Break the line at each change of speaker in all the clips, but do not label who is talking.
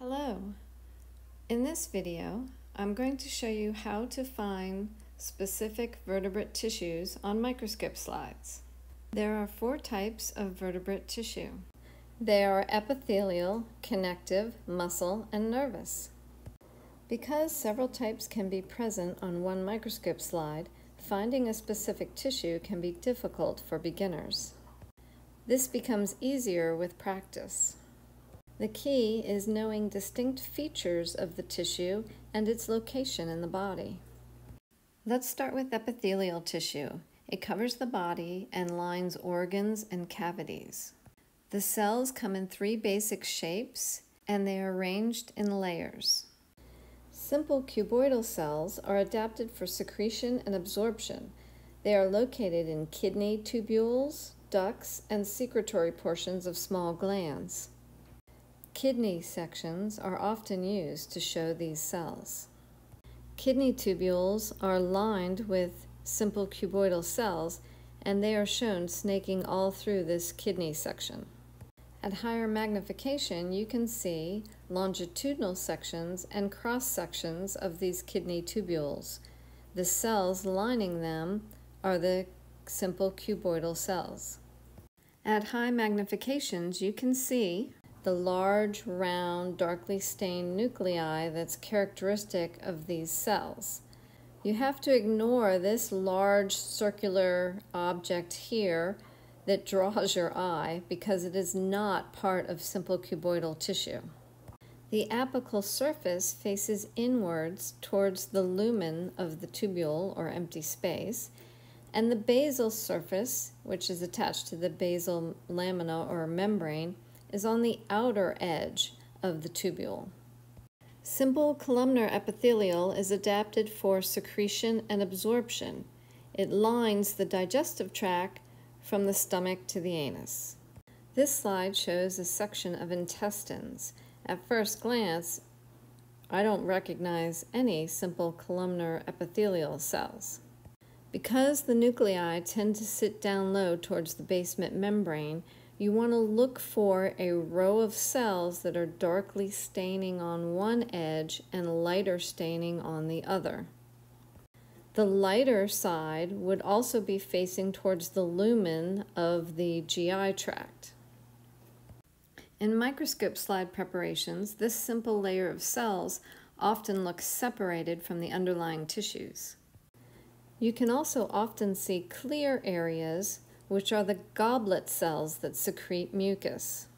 Hello. In this video, I'm going to show you how to find specific vertebrate tissues on microscope slides. There are 4 types of vertebrate tissue. They are epithelial, connective, muscle, and nervous. Because several types can be present on one microscope slide, finding a specific tissue can be difficult for beginners. This becomes easier with practice. The key is knowing distinct features of the tissue and its location in the body. Let's start with epithelial tissue. It covers the body and lines organs and cavities. The cells come in 3 basic shapes, and they are arranged in layers. Simple cuboidal cells are adapted for secretion and absorption. They are located in kidney tubules, ducts, and secretory portions of small glands. Kidney sections are often used to show these cells. Kidney tubules are lined with simple cuboidal cells, and they are shown snaking all through this kidney section. At higher magnification, you can see longitudinal sections and cross sections of these kidney tubules. The cells lining them are the simple cuboidal cells. At high magnifications, you can see the large, round, darkly stained nuclei that's characteristic of these cells. You have to ignore this large circular object here that draws your eye because it is not part of simple cuboidal tissue. The apical surface faces inwards towards the lumen of the tubule or empty space, and the basal surface, which is attached to the basal lamina or membrane, is on the outer edge of the tubule. Simple columnar epithelial is adapted for secretion and absorption. It lines the digestive tract from the stomach to the anus. This slide shows a section of intestines. At first glance, I don't recognize any simple columnar epithelial cells. Because the nuclei tend to sit down low towards the basement membrane, you want to look for a row of cells that are darkly staining on one edge and lighter staining on the other. The lighter side would also be facing towards the lumen of the GI tract. In microscope slide preparations, this simple layer of cells often looks separated from the underlying tissues. You can also often see clear areas, which are the goblet cells that secrete mucus.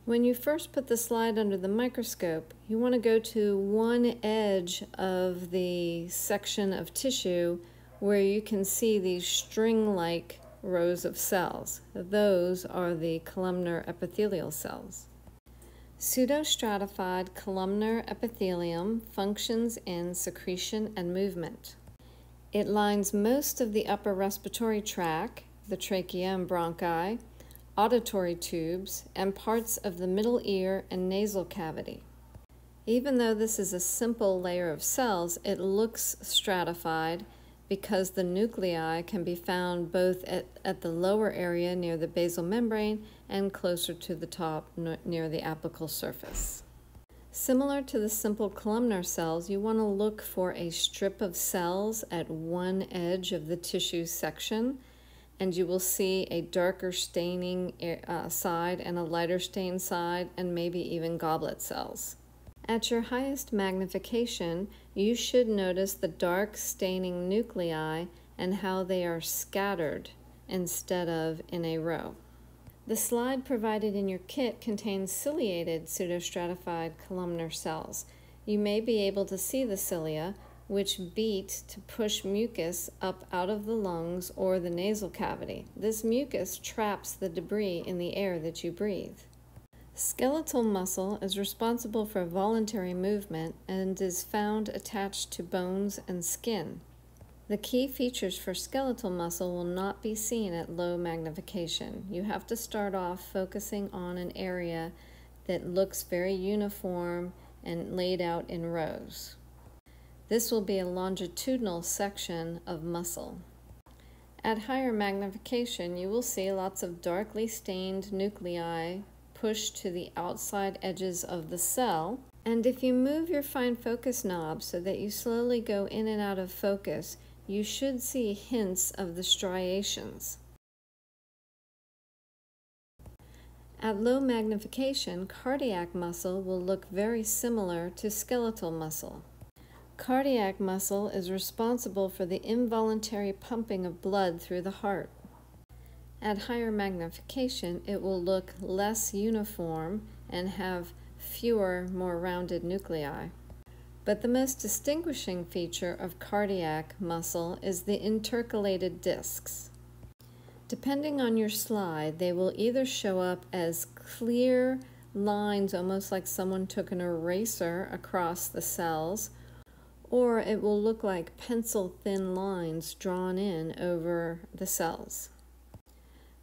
When you first put the slide under the microscope, you want to go to one edge of the section of tissue where you can see these string-like rows of cells. Those are the columnar epithelial cells. Pseudostratified columnar epithelium functions in secretion and movement. It lines most of the upper respiratory tract, the trachea and bronchi, auditory tubes, and parts of the middle ear and nasal cavity. Even though this is a simple layer of cells, it looks stratified because the nuclei can be found both at the lower area near the basal membrane and closer to the top near the apical surface. Similar to the simple columnar cells, you want to look for a strip of cells at one edge of the tissue section, and you will see a darker staining side and a lighter stained side, and maybe even goblet cells. At your highest magnification, you should notice the dark staining nuclei and how they are scattered instead of in a row. The slide provided in your kit contains ciliated pseudostratified columnar cells. You may be able to see the cilia, which beat to push mucus up out of the lungs or the nasal cavity. This mucus traps the debris in the air that you breathe. Skeletal muscle is responsible for voluntary movement and is found attached to bones and skin. The key features for skeletal muscle will not be seen at low magnification. You have to start off focusing on an area that looks very uniform and laid out in rows. This will be a longitudinal section of muscle. At higher magnification, you will see lots of darkly stained nuclei pushed to the outside edges of the cell, And if you move your fine focus knob so that you slowly go in and out of focus, you should see hints of the striations. At low magnification, cardiac muscle will look very similar to skeletal muscle. Cardiac muscle is responsible for the involuntary pumping of blood through the heart. At higher magnification, it will look less uniform and have fewer, more rounded nuclei. But the most distinguishing feature of cardiac muscle is the intercalated discs. Depending on your slide, they will either show up as clear lines, almost like someone took an eraser across the cells, or it will look like pencil-thin lines drawn in over the cells.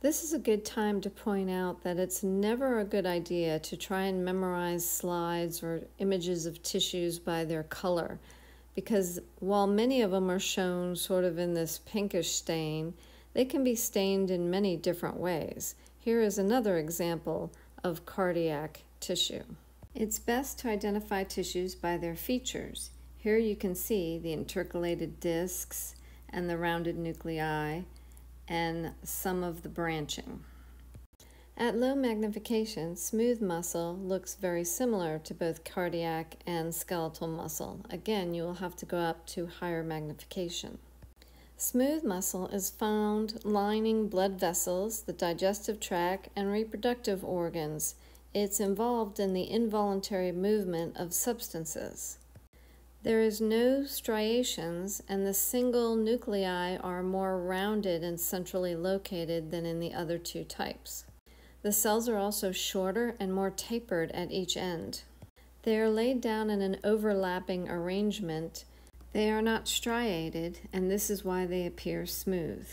This is a good time to point out that it's never a good idea to try and memorize slides or images of tissues by their color, because while many of them are shown sort of in this pinkish stain, they can be stained in many different ways. Here is another example of cardiac tissue. It's best to identify tissues by their features. Here you can see the intercalated discs and the rounded nuclei and some of the branching. At low magnification, smooth muscle looks very similar to both cardiac and skeletal muscle. Again, you will have to go up to higher magnification. Smooth muscle is found lining blood vessels, the digestive tract, and reproductive organs. It's involved in the involuntary movement of substances. There is no striations, and the single nuclei are more rounded and centrally located than in the other two types. The cells are also shorter and more tapered at each end. They are laid down in an overlapping arrangement. They are not striated, and this is why they appear smooth.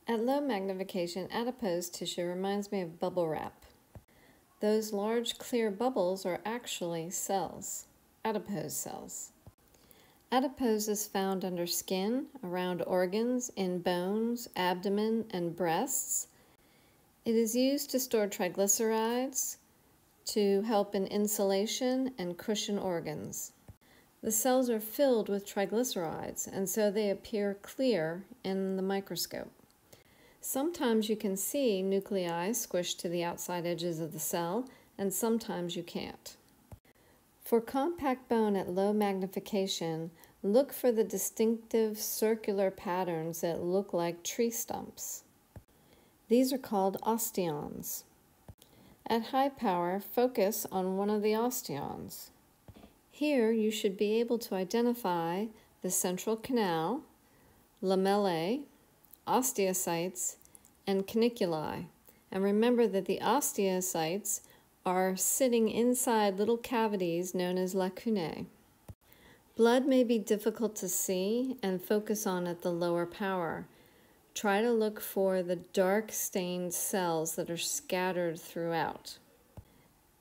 At low magnification, adipose tissue reminds me of bubble wrap. Those large clear bubbles are actually cells. Adipose cells. Adipose is found under skin, around organs, in bones, abdomen, and breasts. It is used to store triglycerides, to help in insulation and cushion organs. The cells are filled with triglycerides, and so they appear clear in the microscope. Sometimes you can see nuclei squished to the outside edges of the cell, and sometimes you can't. For compact bone at low magnification, look for the distinctive circular patterns that look like tree stumps. These are called osteons. At high power, focus on one of the osteons. Here you should be able to identify the central canal, lamellae, osteocytes, and caniculi. And remember that the osteocytes are sitting inside little cavities known as lacunae. Blood may be difficult to see and focus on at the lower power. Try to look for the dark stained cells that are scattered throughout.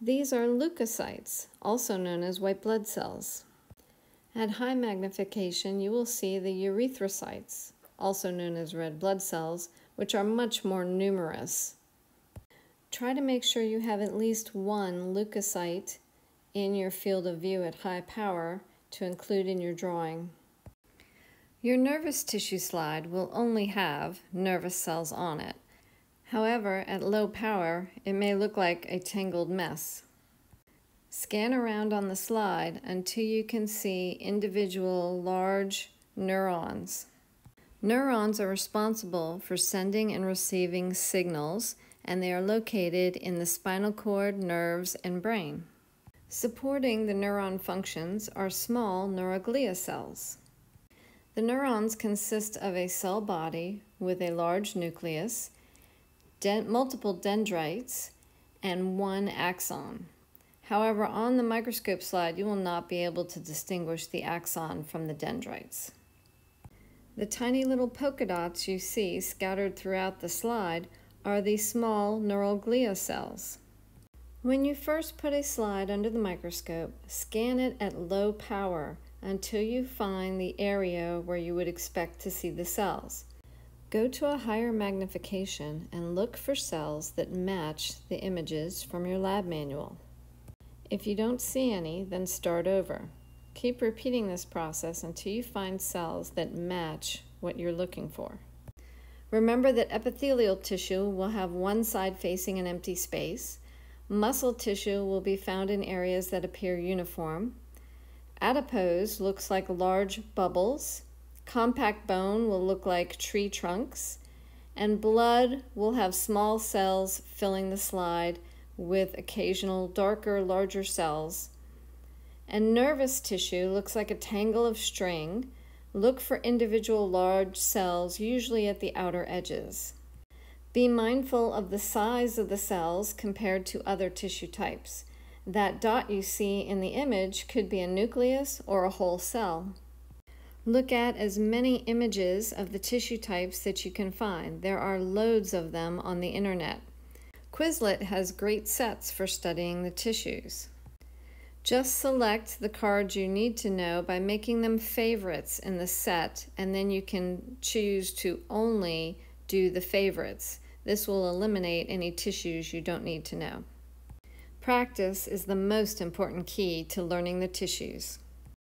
These are leukocytes, also known as white blood cells. At high magnification, you will see the erythrocytes, also known as red blood cells, which are much more numerous. Try to make sure you have at least one leukocyte in your field of view at high power to include in your drawing. Your nervous tissue slide will only have nervous cells on it. However, at low power, it may look like a tangled mess. Scan around on the slide until you can see individual large neurons. Neurons are responsible for sending and receiving signals, and they are located in the spinal cord, nerves, and brain. Supporting the neuron functions are small neuroglia cells. The neurons consist of a cell body with a large nucleus, multiple dendrites, and one axon. However, on the microscope slide, you will not be able to distinguish the axon from the dendrites. The tiny little polka dots you see scattered throughout the slide are the small neuroglia cells. When you first put a slide under the microscope, scan it at low power until you find the area where you would expect to see the cells. Go to a higher magnification and look for cells that match the images from your lab manual. If you don't see any, then start over. Keep repeating this process until you find cells that match what you're looking for. Remember that epithelial tissue will have one side facing an empty space. Muscle tissue will be found in areas that appear uniform. Adipose looks like large bubbles. Compact bone will look like tree trunks. And blood will have small cells filling the slide with occasional darker, larger cells. And nervous tissue looks like a tangle of string. Look for individual large cells, usually at the outer edges. Be mindful of the size of the cells compared to other tissue types. That dot you see in the image could be a nucleus or a whole cell. Look at as many images of the tissue types that you can find. There are loads of them on the internet. Quizlet has great sets for studying the tissues. Just select the cards you need to know by making them favorites in the set, and then you can choose to only do the favorites. This will eliminate any tissues you don't need to know. Practice is the most important key to learning the tissues.